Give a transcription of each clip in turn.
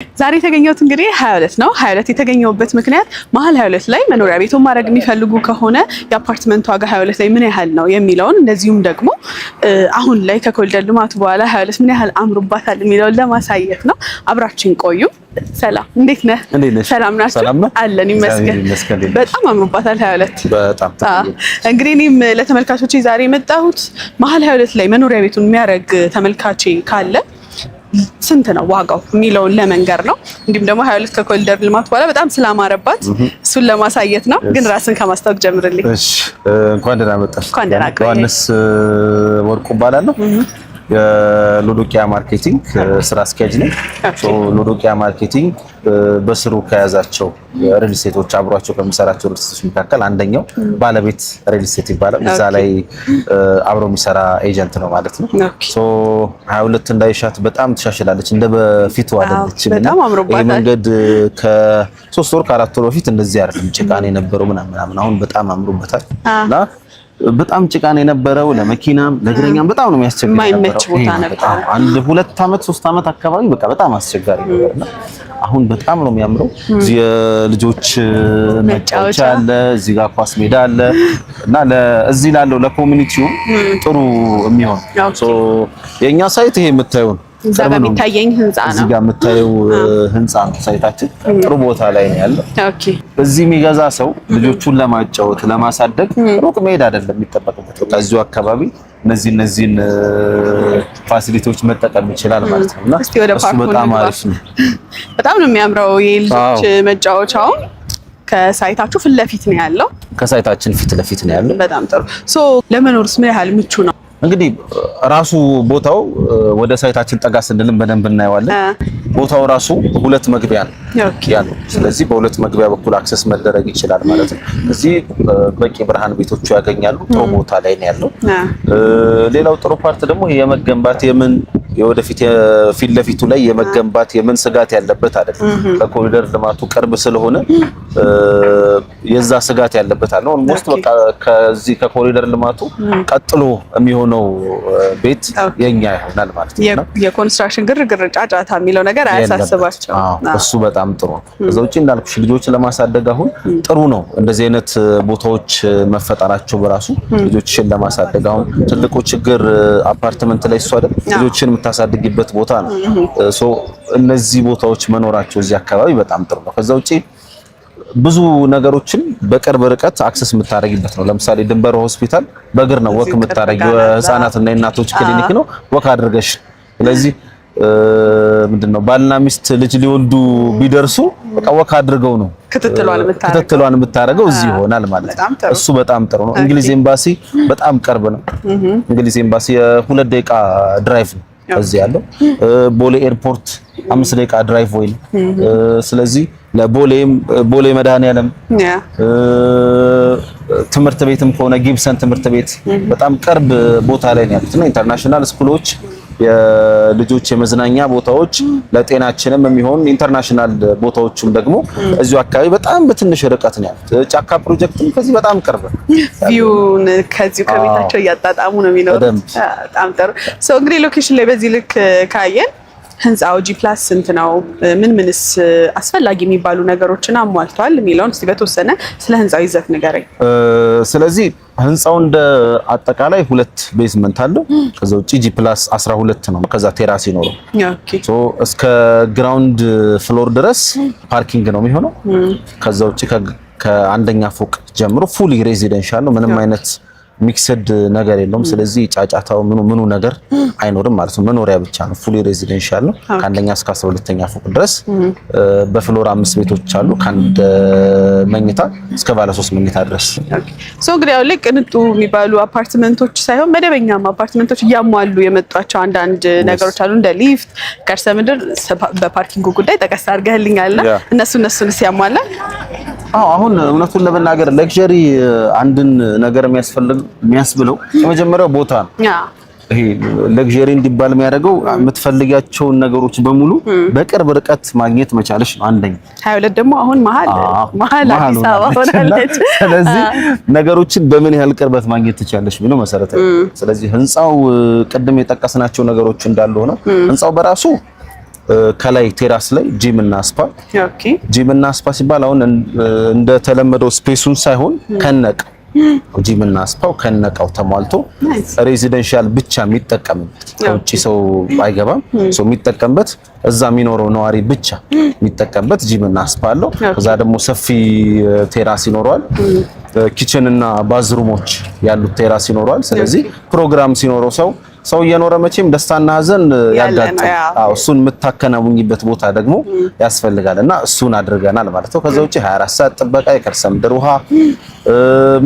ዛሬ የተገኘሁት እንግዲህ 22 ነው። 22 የተገኘሁበት ምክንያት መሀል 22 ላይ መኖሪያ ቤቱን ማድረግ የሚፈልጉ ከሆነ የአፓርትመንት ዋጋ 22 ላይ ምን ያህል ነው የሚለውን እንደዚሁም ደግሞ አሁን ላይ ከኮሪደር ልማቱ በኋላ 22 ምን ያህል አምሮባታል የሚለውን ለማሳየት ነው። አብራችን ቆዩ። ሰላም፣ እንዴት ነህ? ሰላም ናችሁ? አለን ይመስገን። በጣም አምሮባታል 22 በጣም እንግዲህ እኔም ለተመልካቾቼ ዛሬ የመጣሁት መሀል 22 ላይ መኖሪያ ቤቱን የሚያደርግ ተመልካቼ ካለ ስንት ነው ዋጋው የሚለውን ለመንገር ነው። እንዲሁም ደግሞ 22 ከኮሪደር ልማት በኋላ በጣም ስላማረባት እሱን ለማሳየት ነው። ግን ራስን ከማስታወቅ ጀምርልኝ። እሺ፣ እንኳን ደህና መጣሽ። እንኳን ደህና ቆየሽ። ዮሐንስ ወርቁ እባላለሁ። የሎዶኪያ ማርኬቲንግ ስራ አስኪያጅ ነኝ። ሎዶኪያ ማርኬቲንግ በስሩ ከያዛቸው ሪል ስቴቶች አብሯቸው ከሚሰራቸው ሪል ስቴቶች መካከል አንደኛው ባለቤት ሪል ስቴት ይባላል። እዛ ላይ አብሮ የሚሰራ ኤጀንት ነው ማለት ነው። 22 እንዳይሻት በጣም ተሻሽላለች፣ እንደ በፊቱ አይደለችም። በጣም አምሮባታል። ይሄ መንገድ ከ3 ወር ከ4 ወር በፊት እንደዚህ አይደለም፣ ጭቃኔ የነበረው ምናምን አሁን በጣም አምሮበታል እና በጣም ጭቃን የነበረው ለመኪናም ለእግረኛም በጣም ነው የሚያስቸግረው። ማይመች ቦታ ነበር። አንድ 2 አመት 3 አመት አካባቢ በቃ በጣም አስቸጋሪ ነበርና አሁን በጣም ነው የሚያምረው። እዚህ የልጆች መጫወቻ አለ፣ እዚህ ጋር ኳስ ሜዳ አለ እና ለዚህ ላለው ለኮሚኒቲው ጥሩ የሚሆን የኛ ሳይት ይሄ የምታዩን እዛ ጋር የሚታየኝ ህንጻ ነው። እዚህ ጋር የምታየው ህንጻ ነው ሳይታችን። ጥሩ ቦታ ላይ ነው ያለው። ኦኬ። እዚህ የሚገዛ ሰው ልጆቹን ለማጫወት ለማሳደግ ሩቅ መሄድ አይደለም የሚጠበቅበት። በቃ እዚሁ አካባቢ እነዚህን ፋሲሊቲዎች መጠቀም ይችላል ማለት ነው። እና እሱ በጣም አሪፍ ነው። በጣም ነው የሚያምረው። የልጆች መጫወቻው ከሳይታችሁ ፊት ለፊት ነው ያለው። ከሳይታችን ፊት ለፊት ነው ያለው። በጣም ጥሩ። ለመኖርስ ምን ያህል ምቹ ነው? እንግዲህ ራሱ ቦታው ወደ ሳይታችን ጠጋ ስንልም በደንብ እናየዋለን። ቦታው ራሱ 2 መግቢያ ነው ያለው። ስለዚህ በ2 መግቢያ በኩል አክሰስ መደረግ ይችላል ማለት ነው። እዚህ በቂ ብርሃን ቤቶቹ ያገኛሉ። ጥሩ ቦታ ላይ ነው ያለው። ሌላው ጥሩ ፓርት ደግሞ የመገንባት የወደፊት ፊት ለፊቱ ላይ የመገንባት ስጋት ያለበት አይደለም። ከኮሪደር ልማቱ ቅርብ ስለሆነ የዛ ስጋት ያለበት አይደለም። ኦልሞስት በቃ ከዚህ ከኮሪደር ልማቱ ቀጥሎ የሚሆነው ቤት የኛ ይሆናል ማለት ነው። የኮንስትራክሽን ግርግር ጫጫታ የሚለው ነገር አያሳስባቸው። እሱ በጣም ጥሩ ነው። ከዛ ውጪ እንዳልኩሽ ልጆችን ለማሳደግ አሁን ጥሩ ነው እንደዚህ አይነት ቦታዎች መፈጠራቸው በራሱ ልጆችን ለማሳደግ። አሁን ትልቁ ችግር አፓርትመንት ላይ እሱ አይደል ልጆችን የምታሳድግበት ቦታ ነው። እነዚህ ቦታዎች መኖራቸው እዚህ አካባቢ በጣም ጥሩ ነው። ከዛ ውጪ ብዙ ነገሮችን በቅርብ ርቀት አክሰስ የምታደርጊበት ነው። ለምሳሌ ድንበር ሆስፒታል በእግር ነው ወክ የምታደርጊው፣ ህፃናትና የእናቶች ክሊኒክ ነው ወክ አድርገሽ። ስለዚህ ምንድነው ባልና ሚስት ልጅ ሊወልዱ ቢደርሱ በቃ ወክ አድርገው ነው ክትትሏን የምታደርገው እዚህ ይሆናል ማለት ነው። እሱ በጣም ጥሩ ነው። እንግሊዝ ኤምባሲ በጣም ቅርብ ነው። እንግሊዝ ኤምባሲ የ2 ደቂቃ ድራይቭ ነው እዚህ ያለው። ቦሌ ኤርፖርት 5 ደቂቃ ድራይቭ ወይ ነው። ስለዚህ ቦሌ መድኃኒዓለም ትምህርት ቤትም ከሆነ ጊብሰን ትምህርት ቤት በጣም ቅርብ ቦታ ላይ ነው ያሉት እና ኢንተርናሽናል ስኩሎች፣ የልጆች የመዝናኛ ቦታዎች፣ ለጤናችንም የሚሆን ኢንተርናሽናል ቦታዎችም ደግሞ እዚሁ አካባቢ በጣም በትንሽ ርቀት ነው ያሉት። ጫካ ፕሮጀክትም ከዚህ በጣም ቅርብ ነው። ቪውን ከዚሁ ከቤታቸው እያጣጣሙ ነው የሚኖሩት። በጣም ጥሩ። እንግዲህ ሎኬሽን ላይ በዚህ ልክ ካየን ህንጻው G+ ስንት ነው? ምንስ አስፈላጊ የሚባሉ ነገሮችን አሟልቷል የሚለውን እስቲ በተወሰነ ስለ ህንጻው ይዘት ንገረኝ። ስለዚህ ህንጻው እንደ አጠቃላይ 2 ቤዝመንት አለው። ከዛ ውጪ G+12 ነው። ከዛ ቴራስ ይኖረው። እስከ ግራውንድ ፍሎር ድረስ ፓርኪንግ ነው የሚሆነው። ከዛ ውጪ ከአንደኛ ፎቅ ጀምሮ ፉሊ ሬዚደንሻል ነው። ምንም አይነት ሚክስድ ነገር የለውም። ስለዚህ ጫጫታው ምኑ ነገር አይኖርም ማለት ነው። መኖሪያ ብቻ ነው። ፉሊ ሬዚደንሻል ነው። ከአንደኛ እስከ 12ኛ ፎቅ ድረስ በፍሎር 5 ቤቶች አሉ። ከአንድ መኝታ እስከ ባለ 3 መኝታ ድረስ። እንግዲህ ያው ልክ ቅንጡ የሚባሉ አፓርትመንቶች ሳይሆን መደበኛም አፓርትመንቶች እያሟሉ የመጧቸው አንዳንድ ነገሮች አሉ። እንደ ሊፍት፣ ከርሰ ምድር፣ በፓርኪንጉ ጉዳይ ጠቀስ አድርገህልኛልና እነሱንስ ያሟላል? አሁን እውነቱን ለመናገር ለግዠሪ አንድን ነገር የሚያስብለው የመጀመሪያው ቦታ ነው። ይሄ ለግዠሪ እንዲባል የሚያደርገው የምትፈልጊያቸውን ነገሮች በሙሉ በቅርብ ርቀት ማግኘት መቻልሽ ነው። አንደኛ 22 ደግሞ አሁን መሀል አዲስ አበባ ሆናለች። ስለዚህ ነገሮችን በምን ያህል ቅርበት ማግኘት ትችላለሽ ብሎ መሰረታዊ። ስለዚህ ህንጻው ቅድም የጠቀስናቸው ነገሮች እንዳሉ ሆነው ህንጻው በራሱ ከላይ ቴራስ ላይ ጂም እና ስፓ። ኦኬ ጂም እና ስፓ ሲባል አሁን እንደተለመደው ስፔሱን ሳይሆን ከነቅ ጂም እና ስፓው ከነቀው ተሟልቶ ሬዚደንሻል ብቻ የሚጠቀምበት ከውጪ ሰው አይገባም። ሰው የሚጠቀምበት እዛ የሚኖረው ነዋሪ ብቻ የሚጠቀምበት ጂም እና ስፓ አለው። ከዛ ደግሞ ሰፊ ቴራስ ይኖረዋል። ኪችን እና ባዝሩሞች ያሉት ቴራስ ይኖረዋል። ስለዚህ ፕሮግራም ሲኖረው ሰው እየኖረ መቼም ደስታና ሀዘን ያጋጥማል። እሱን የምታከናውኝበት ቦታ ደግሞ ያስፈልጋልና እሱን አድርገናል ማለት ነው። ከዛ ውጪ 24 ሰዓት ጥበቃ፣ የከርሰ ምድር ውሃ፣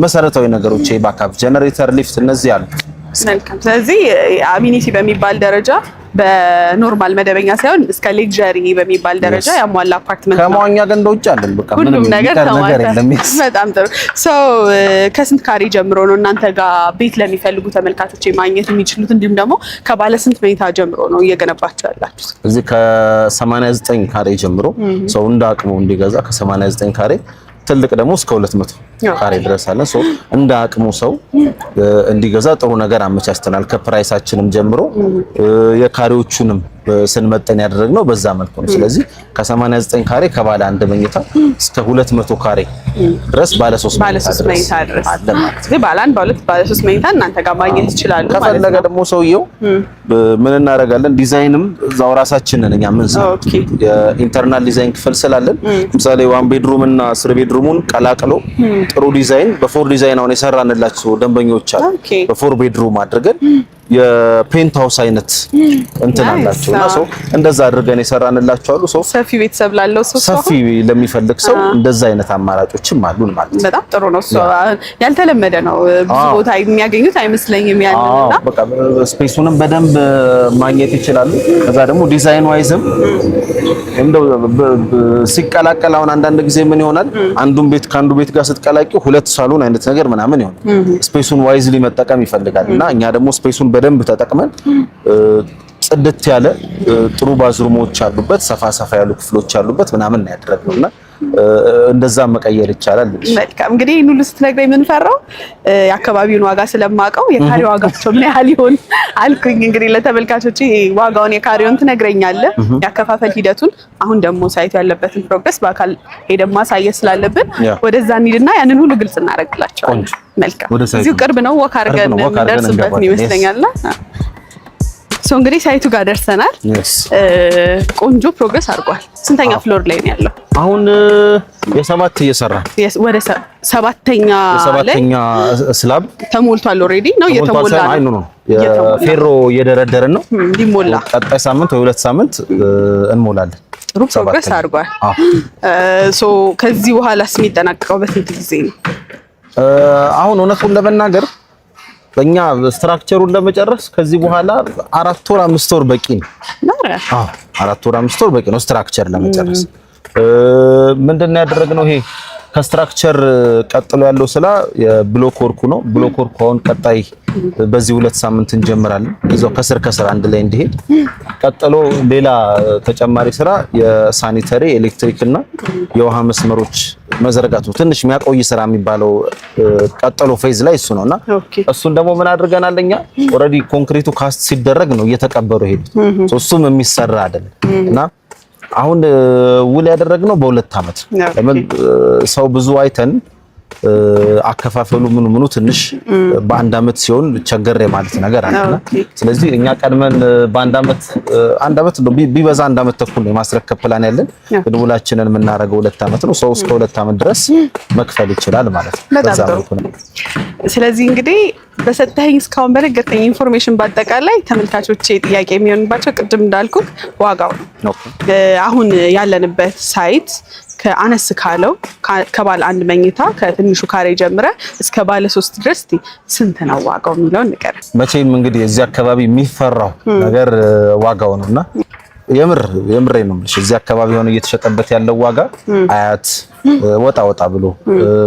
መሰረታዊ ነገሮች ባካፕ ጀነሬተር፣ ሊፍት እነዚህ አሉ። መልካም። ስለዚህ አሚኒቲ በሚባል ደረጃ በኖርማል መደበኛ ሳይሆን እስከ ሌክዠሪ በሚባል ደረጃ ያሟላ አፓርትመንት ነው። ከመዋኛ ገንዳ ውጭ አይደለም። በቃ ምንም ነገር የለም። በጣም ጥሩ። ከስንት ካሬ ጀምሮ ነው እናንተ ጋር ቤት ለሚፈልጉ ተመልካቾች ማግኘት የሚችሉት? እንዲሁም ደግሞ ከባለ ስንት መኝታ ጀምሮ ነው እየገነባችሁ ያላችሁት? እዚህ ከ89 ካሬ ጀምሮ ሰው እንደ አቅሙ እንዲገዛ ከ89 ካሬ ትልቅ ደግሞ እስከ 200 ካሬ ድረስ አለ። እንደ አቅሙ ሰው እንዲገዛ ጥሩ ነገር አመቻችተናል። ከፕራይሳችንም ጀምሮ የካሬዎቹንም ስንመጠን ያደረግነው በዛ መልኩ ነው። ስለዚህ ከ89 ካሬ ከባለ አንድ መኝታ እስከ 200 ካሬ ድረስ ባለ 3 መኝታ ድረስ አለ ማለት ነው። ባለ አንድ ባለ 3 መኝታ እናንተ ጋር ማግኘት ይችላሉ ማለት ነው። ከፈለገ ደግሞ ሰውየው ምን እናደርጋለን? ዲዛይንም እዛው ራሳችንን እኛ ምን ሰው የኢንተርናል ዲዛይን ክፍል ስላለን ለምሳሌ 1 ቤድሩም እና 3 ቤድሩሙን ቀላቅሎ ጥሩ ዲዛይን በ4 ዲዛይን አሁን የሰራንላችሁ ደንበኞች አሉ። በ4 ቤድሩም አድርገን የፔንት ሃውስ አይነት እንትን አላቸውና እንደዛ አድርገን የሰራንላችሁ አሉ። ሰፊ ቤተሰብ ላለው ሰፊ ለሚፈልግ ሰው እንደዛ አይነት አማራጮችም አሉን ማለት ነው። በጣም ጥሩ ነው። ያልተለመደ ነው። ብዙ ቦታ የሚያገኙት አይመስለኝም ያንንና በቃ ስፔሱንም በደንብ ማግኘት ይችላሉ። ከዛ ደግሞ ዲዛይን ዋይዝም እንደው ሲቀላቀል አሁን አንዳንድ ጊዜ ምን ይሆናል? አንዱን ቤት ከአንዱ ቤት ጋር ስትቀላቂው 2 ሳሎን አይነት ነገር ምናምን ይሆናል። ስፔሱን ዋይዝሊ መጠቀም ይፈልጋል እና እኛ ደግሞ ስፔሱን በደንብ ተጠቅመን ጽድት ያለ ጥሩ ባዝሩሞች አሉበት፣ ሰፋ ያሉ ክፍሎች አሉበት ምናምን ነው ያደረግነውና እንደዛ መቀየር ይቻላል። መልካም። እንግዲህ ይሄን ሁሉ ስትነግረኝ ምን ፈራው የአካባቢውን ዋጋ ስለማውቀው የካሬ ዋጋቸው ምን ያህል ይሆን አልኩኝ። እንግዲህ ለተመልካቾች ዋጋውን የካሬውን ትነግረኛለህ፣ ያከፋፈል ሂደቱን፣ አሁን ደግሞ ሳይቱ ያለበትን ፕሮግረስ በአካል ሄደን ማሳየት ስላለብን ወደዛ እንሂድና ያንን ሁሉ ግልጽ እናደርግላቸዋለን። መልካም። እዚሁ ቅርብ ነው፣ ወክ አድርገን እንደርስበት ይመስለኛል። እንግዲህ ሳይቱ ጋር ደርሰናል። ቆንጆ ፕሮግረስ አድርጓል። ስንተኛ ፍሎር ላይ ነው ያለው? አሁን የ7 እየሰራ ወደ ሰባተኛ ስላብ ተሞልቷል። ኦሬዲ ነው እየተሞላ ነው። የፌሮ እየደረደርን ነው። ሊሞላ ቀጣይ ሳምንት ወይ 2 ሳምንት እንሞላለን። ጥሩ ፕሮግረስ አድርጓል። ከዚህ በኋላስ የሚጠናቀቀው በስንት ጊዜ ነው? አሁን እውነቱን ለመናገር በእኛ ስትራክቸሩን ለመጨረስ ከዚህ በኋላ 4 ወር 5 ወር በቂ ነው። 4 ወር 5 ወር በቂ ነው ስትራክቸር ለመጨረስ። ምንድነው ያደረግነው? ይሄ ከስትራክቸር ቀጥሎ ያለው ስራ የብሎክ ወርኩ ነው። ብሎክ ወርኩ አሁን ቀጣይ በዚህ 2 ሳምንት እንጀምራለን። እዛው ከስር አንድ ላይ እንዲሄድ ቀጥሎ ሌላ ተጨማሪ ስራ የሳኒተሪ ኤሌክትሪክ እና የውሃ መስመሮች መዘርጋቱ ትንሽ የሚያቆይ ስራ የሚባለው ቀጥሎ ፌዝ ላይ እሱ ነውና እሱን ደግሞ ምን አድርገናል? እኛ ኦሬዲ ኮንክሪቱ ካስት ሲደረግ ነው እየተቀበሩ ሄዱት። እሱም የሚሰራ አይደለም እና አሁን ውል ያደረግነው በ2 አመት። ለምን ሰው ብዙ አይተን አከፋፈሉ ምኑ ትንሽ በአንድ አመት ሲሆን ቸገር ማለት ነገር አለና ስለዚህ እኛ ቀድመን በአንድ አመት ነው ቢበዛ 1 አመት ተኩል ነው የማስረከብ ፕላን ያለን። ግን ውላችንን የምናደርገው 2 አመት ነው። ሰው እስከ 2 አመት ድረስ መክፈል ይችላል ማለት ነው። በዛ ነው። ስለዚህ እንግዲህ በሰጠኸኝ እስካሁን በነገርከኝ ኢንፎርሜሽን በአጠቃላይ ተመልካቾቼ ጥያቄ የሚሆንባቸው ቅድም እንዳልኩት ዋጋው ነው። አሁን ያለንበት ሳይት ከአነስ ካለው ከባለ አንድ መኝታ ከትንሹ ካሬ ጀምረ እስከ ባለ 3 ድረስ ስንት ነው ዋጋው የሚለውን ንገር። መቼም እንግዲህ እዚህ አካባቢ የሚፈራው ነገር ዋጋው ነውና የምሬ ነው የምልሽ። እዚህ አካባቢ ሆነ እየተሸጠበት ያለው ዋጋ አያት ወጣ ብሎ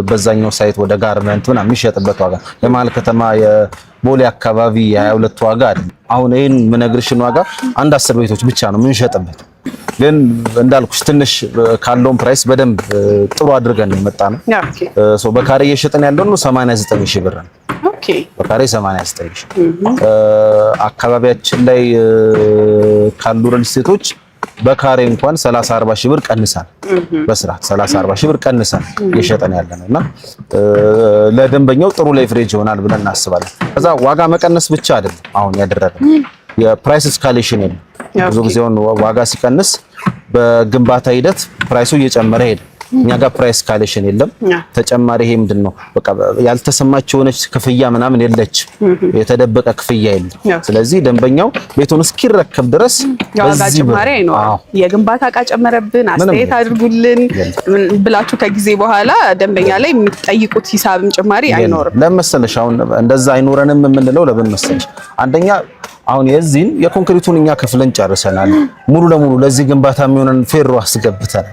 በዛኛው ሳይት ወደ ጋርመንት ምናምን የሚሸጥበት ዋጋ የመሀል ከተማ የቦሌ አካባቢ የ22 ዋጋ አይደል። አሁን ይሄን ምነግርሽን ዋጋ 10 ቤቶች ብቻ ነው የምንሸጥበት። ግን እንዳልኩሽ ትንሽ ካለውን ፕራይስ በደንብ ጥሩ አድርገን ነው የመጣ ነው። በካሬ እየሸጥን ያለው ነው 89000 ብር ነው። በካሬ 89000 አካባቢያችን ላይ ካሉ ሪል ስቴቶች በካሬ እንኳን 30 40 ሺህ ብር ቀንሳል። በስርዓት 30 40 ሺህ ብር ቀንሳል እየሸጠን ያለነውና ለደንበኛው ጥሩ ሌቨሬጅ ይሆናል ብለን እናስባለን። ከዛ ዋጋ መቀነስ ብቻ አይደለም አሁን ያደረግነው የፕራይስ እስካሌሽን ነው። ብዙ ጊዜ ዋጋ ሲቀንስ በግንባታ ሂደት ፕራይሱ እየጨመረ ሄደ። እኛ ጋር ፕራይስ እስካሌሽን የለም። ተጨማሪ ይሄ ምንድነው በቃ ያልተሰማች የሆነች ክፍያ ምናምን የለች፣ የተደበቀ ክፍያ የለም። ስለዚህ ደንበኛው ቤቱን እስኪረከብ ድረስ በዚህ ጭማሪ ነው። የግንባታ ዕቃ ጨመረብን አስተያየት አድርጉልን ብላችሁ ከጊዜ በኋላ ደንበኛ ላይ የምትጠይቁት ሂሳብም ጭማሪ አይኖርም። ለምሳሌ አሁን እንደዛ አይኖረንም የምንለው ለምን መሰለሽ? አንደኛ አሁን የዚህን የኮንክሪቱን እኛ ከፍለን ጨርሰናል። ሙሉ ለሙሉ ለዚህ ግንባታ የሚሆነን ፌሮ አስገብተናል።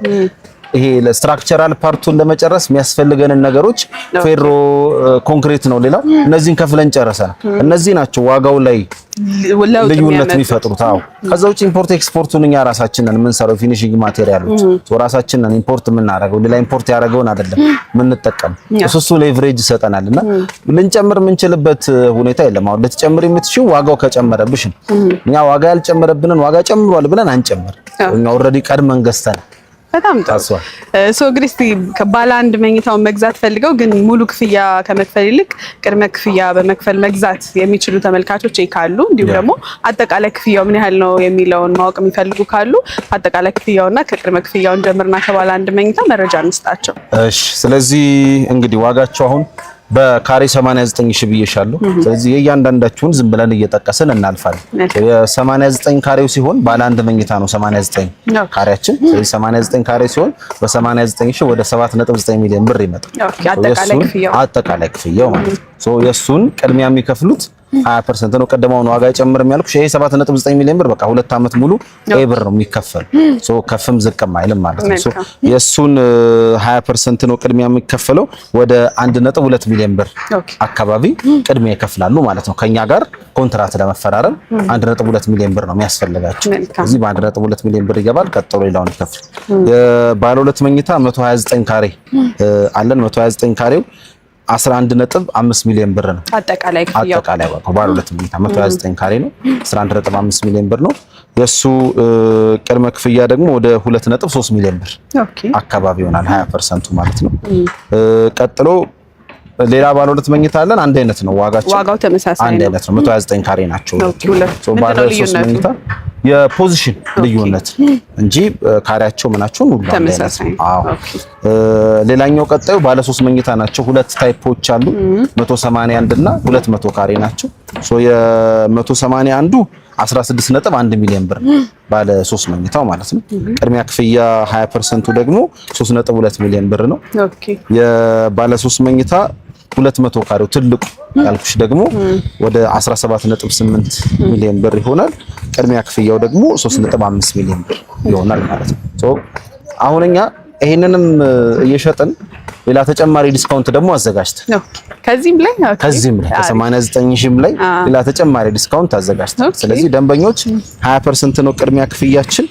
ይሄ ለስትራክቸራል ፓርቱን ለመጨረስ የሚያስፈልገንን ነገሮች ፌሮ፣ ኮንክሪት ነው። ሌላው እነዚህን ከፍለን ጨርሰናል። እነዚህ ናቸው ዋጋው ላይ ልዩነት የሚፈጥሩት። አዎ ከዛ ውጪ ኢምፖርት ኤክስፖርቱን እኛ ራሳችንን የምንሰራው ፊኒሺንግ ማቴሪያሎች ራሳችንን ኢምፖርት የምናደርገው ሌላ ኢምፖርት ያደረገውን አይደለም የምንጠቀም። እሱ ሌቨሬጅ ይሰጠናልና ልንጨምር የምንችልበት ሁኔታ የለም። አሁን ልትጨምር የምትችይው ዋጋው ከጨመረብሽ ነው። እኛ ዋጋ ያልጨመረብንን ዋጋ ጨምሯል ብለን አንጨምር። እኛ ኦልሬዲ ቀድመን ገዝተናል። በጣም ጥሩ። እንግዲህ ባለ አንድ መኝታውን መግዛት ፈልገው ግን ሙሉ ክፍያ ከመክፈል ይልቅ ቅድመ ክፍያ በመክፈል መግዛት የሚችሉ ተመልካቾች ካሉ እንዲሁም ደግሞ አጠቃላይ ክፍያው ምን ያህል ነው የሚለውን ማወቅ የሚፈልጉ ካሉ አጠቃላይ ክፍያውና ከቅድመ ክፍያውን ጀምርና ከባለ አንድ መኝታ መረጃ እንስጣቸው። እሺ፣ ስለዚህ እንግዲህ ዋጋቸው አሁን በካሬ 89 ሺህ ብዬሻለሁ። ስለዚህ የእያንዳንዳችሁን ዝም ብለን እየጠቀስን እናልፋለን። የ89 ካሬው ሲሆን ባለ አንድ መኝታ ነው 89 ካሬያችን። ስለዚህ 89 ካሬ ሲሆን በ89 ሺህ ወደ 7.9 ሚሊዮን ብር ይመጣል። አጠቃላይ ክፍያው ማለት ነው። የእሱን ቅድሚያ የሚከፍሉት 20% ነው። ቀደማውን ዋጋ አይጨምርም ያልኩሽ ይሄ 7.9 ሚሊዮን ብር በቃ 2 አመት ሙሉ ኤብር ነው የሚከፈል። ከፍም ዝቅም አይልም ማለት ነው። የሱን 20% ነው ቅድሚያ የሚከፈለው ወደ 1.2 ሚሊዮን ብር አካባቢ ቅድሚያ ይከፍላሉ ማለት ነው። ከኛ ጋር ኮንትራት ለመፈራረም 1.2 ሚሊዮን ብር ነው የሚያስፈልጋቸው። እዚህ በ1.2 ሚሊዮን ብር ይገባል። ቀጥሎ ሌላውን ይከፍል። የባለ ሁለት መኝታ 129 ካሬ አለን። 129 ካሬው 11.5 ሚሊዮን ብር ነው አጠቃላይ ዋጋው። ባለ ሁለት መኝታ 129 ካሬ ነው 11.5 ሚሊዮን ብር ነው። የሱ ቅድመ ክፍያ ደግሞ ወደ 2.3 ሚሊዮን ብር አካባቢ ይሆናል 20% ማለት ነው። ቀጥሎ ሌላ ባለ ሁለት መኝታ አለን። አንድ አይነት ነው ዋጋው ተመሳሳይ ነው። አንድ አይነት ነው 129 ካሬ ናቸው። ባለ ሶስት መኝታ የፖዚሽን ልዩነት እንጂ ካሬያቸው ምናቸው ሁሉ ተመሳሳይ። አዎ ሌላኛው ቀጣዩ ባለ 3 መኝታ ናቸው። ሁለት ታይፖች አሉ 181 እና 200 ካሬ ናቸው። የ181ዱ 16.1 ሚሊዮን ብር ባለ 3 መኝታው ማለት ነው። ቅድሚያ ክፍያ 20%ቱ ደግሞ 3.2 ሚሊዮን ብር ነው። የባለ 3 መኝታ 200 ካሬው ትልቁ ያልኩሽ ደግሞ ወደ 17.8 ሚሊዮን ብር ይሆናል። ቅድሚያ ክፍያው ደግሞ 3.5 ሚሊዮን ብር ይሆናል ማለት ነው። አሁን እኛ ይሄንንም እየሸጥን ሌላ ተጨማሪ ዲስካውንት ደግሞ አዘጋጅተን ከዚህም ላይ ከ89 ሺህም ላይ ሌላ ተጨማሪ ዲስካውንት አዘጋጅተን፣ ስለዚህ ደንበኞች 20% ነው ቅድሚያ ክፍያችን።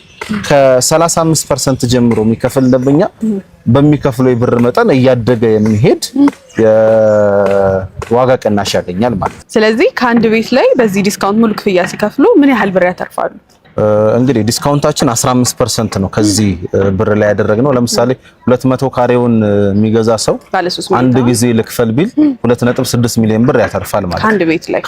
ከ35% ጀምሮ የሚከፍል ደንበኛ በሚከፍለው የብር መጠን እያደገ የሚሄድ የዋጋ ቅናሽ ያገኛል ማለት ነው። ስለዚህ ከአንድ ቤት ላይ በዚህ ዲስካውንት ሙሉ ክፍያ ሲከፍሉ ምን ያህል ብር ያተርፋሉ? እንግዲህ ዲስካውንታችን 15% ነው ከዚህ ብር ላይ ያደረግነው። ለምሳሌ 200 ካሬውን የሚገዛ ሰው አንድ ጊዜ ልክፈል ቢል 2.6 ሚሊዮን ብር ያተርፋል ማለት ነው። ከአንድ ቤት ላይ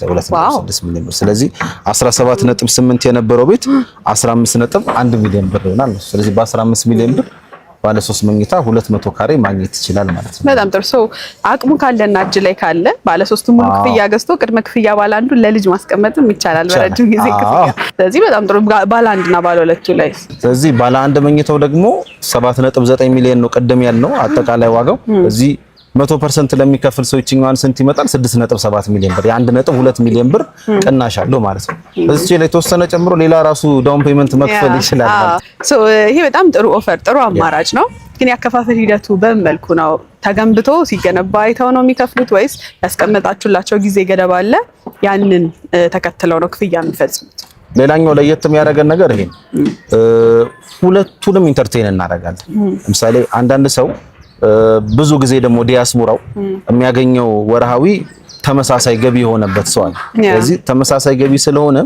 2.6 ሚሊዮን ብር። ስለዚህ 17.8 የነበረው ቤት 15.1 ሚሊዮን ብር ይሆናል። ስለዚህ በ15 ሚሊዮን ብር ባለ 3 መኝታ 200 ካሬ ማግኘት ይችላል ማለት ነው። በጣም ጥሩ። አቅሙ ካለና እጅ ላይ ካለ ባለ 3 ሙሉ ክፍያ ገዝቶ ቅድመ ክፍያ ባለ አንዱ ለልጅ ማስቀመጥም ይቻላል በረጅም ጊዜ ክፍያ። ስለዚህ በጣም ጥሩ። ባለ አንድና ባለ ሁለቱ ላይ ስለዚህ ባለ አንድ መኝታው ደግሞ 7.9 ሚሊዮን ነው ቅድም ያልነው አጠቃላይ ዋጋው። እዚህ 100% ለሚከፍል ሰው ይችኛዋን ስንት ይመጣል? 6.7 ሚሊዮን ብር። የ1.2 ሚሊዮን ብር ቅናሽ አለው ማለት ነው። እዚህ ላይ ተወሰነ ጨምሮ ሌላ ራሱ ዳውን ፔመንት መክፈል ይችላል ማለት ነው። ይሄ በጣም ጥሩ ኦፈር፣ ጥሩ አማራጭ ነው። ግን ያከፋፈል ሂደቱ በምን መልኩ ነው? ተገንብቶ ሲገነባ አይተው ነው የሚከፍሉት ወይስ ያስቀመጣችሁላቸው ጊዜ ገደብ አለ ያንን ተከትለው ነው ክፍያ የሚፈጽሙት? ሌላኛው ለየት የሚያደርገን ነገር ይሄ ሁለቱንም ኢንተርቴይን እናደርጋለን። ለምሳሌ አንዳንድ ሰው ብዙ ጊዜ ደግሞ ዲያስፖራው የሚያገኘው ወርሃዊ ተመሳሳይ ገቢ የሆነበት ሰው አለ። ስለዚህ ተመሳሳይ ገቢ ስለሆነ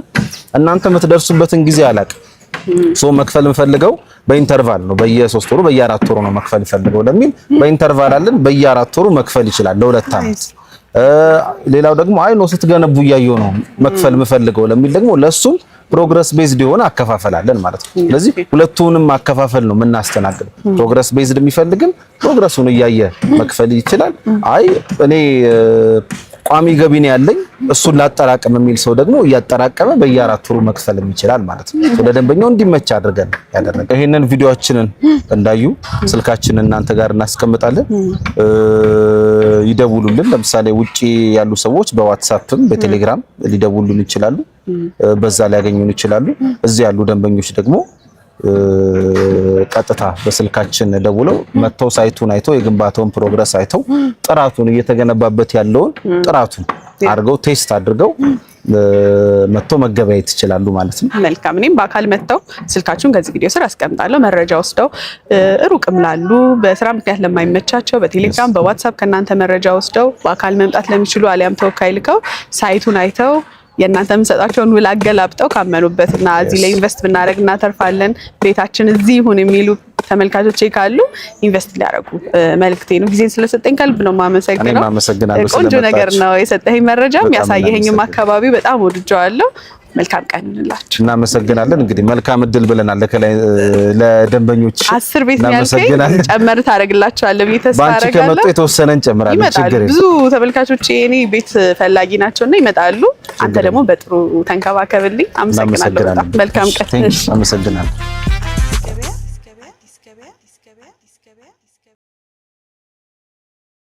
እናንተ የምትደርሱበትን ጊዜ አላቅ ሶ መክፈል እንፈልገው በኢንተርቫል ነው በየ3 ወሩ በየ4 ወሩ ነው መክፈል እንፈልገው ለሚል በኢንተርቫል አለን በየ4 ወሩ መክፈል ይችላል ለ2 አመት ሌላው ደግሞ አይ ነው ስትገነቡ ያየው ነው መክፈል የምፈልገው ለሚል ደግሞ ለሱም ፕሮግረስ ቤዝድ የሆነ አከፋፈላለን ማለት ነው ስለዚህ ሁለቱንም አከፋፈል ነው የምናስተናግደው ፕሮግረስ ቤዝድ የሚፈልግም ፕሮግረሱን ያያየ መክፈል ይችላል አይ እኔ ቋሚ ገቢ ነው ያለኝ እሱን ላጠራቀም የሚል ሰው ደግሞ ያጠራቀመ በየ4 ወሩ መክፈል ይችላል ማለት ነው ወደ ደንበኛው እንዲመች አድርገን ያደረገ ይሄንን ቪዲዮአችንን እንዳዩ ስልካችንን እናንተ ጋር እናስቀምጣለን ይደውሉልን ለምሳሌ ውጪ ያሉ ሰዎች በዋትስአፕም በቴሌግራም ሊደውሉልን ይችላሉ በዛ ላይ ያገኙን ይችላሉ እዚህ ያሉ ደንበኞች ደግሞ ቀጥታ በስልካችን ደውለው መተው ሳይቱን አይተው የግንባታውን ፕሮግረስ አይተው ጥራቱን እየተገነባበት ያለውን ጥራቱን አድርገው ቴስት አድርገው መተው መገበያየት ይችላሉ ማለት ነው መልካም እኔም በአካል መተው ስልካችሁን ከዚህ ቪዲዮ ስር አስቀምጣለሁ መረጃ ወስደው ሩቅም ላሉ በስራ ምክንያት ለማይመቻቸው በቴሌግራም በዋትስአፕ ከናንተ መረጃ ወስደው በአካል መምጣት ለሚችሉ አሊያም ተወካይ ልከው ሳይቱን አይተው የእናንተ የምሰጣቸውን ውል አገላብጠው ካመኑበትና እዚህ ላይ ኢንቨስት ብናደርግ እናተርፋለን ቤታችን እዚህ ይሁን የሚሉ ተመልካቾቼ ካሉ ኢንቨስት ሊያደርጉ መልክቴ ነው ጊዜን ስለሰጠኝ ከልብ ነው ማመሰግናለሁ ቆንጆ ነገር ነው የሰጠኸኝ መረጃም ያሳየኸኝም አካባቢ በጣም ወድጄዋለሁ መልካም ቀን እንላችሁ እናመሰግናለን እንግዲህ መልካም እድል ብለናል ለደንበኞች 10 ቤት ያልከኝ ጨመር ታረግላችኋለህ ቤተሰብ አረጋለሁ ባንቺ ከመጡ የተወሰነ እንጨምራለን ችግር ብዙ ተመልካቾች እኔ ቤት ፈላጊ ናቸውና ይመጣሉ አንተ ደግሞ በጥሩ ተንከባከብልኝ አመሰግናለሁ መልካም ቀን አመሰግናለሁ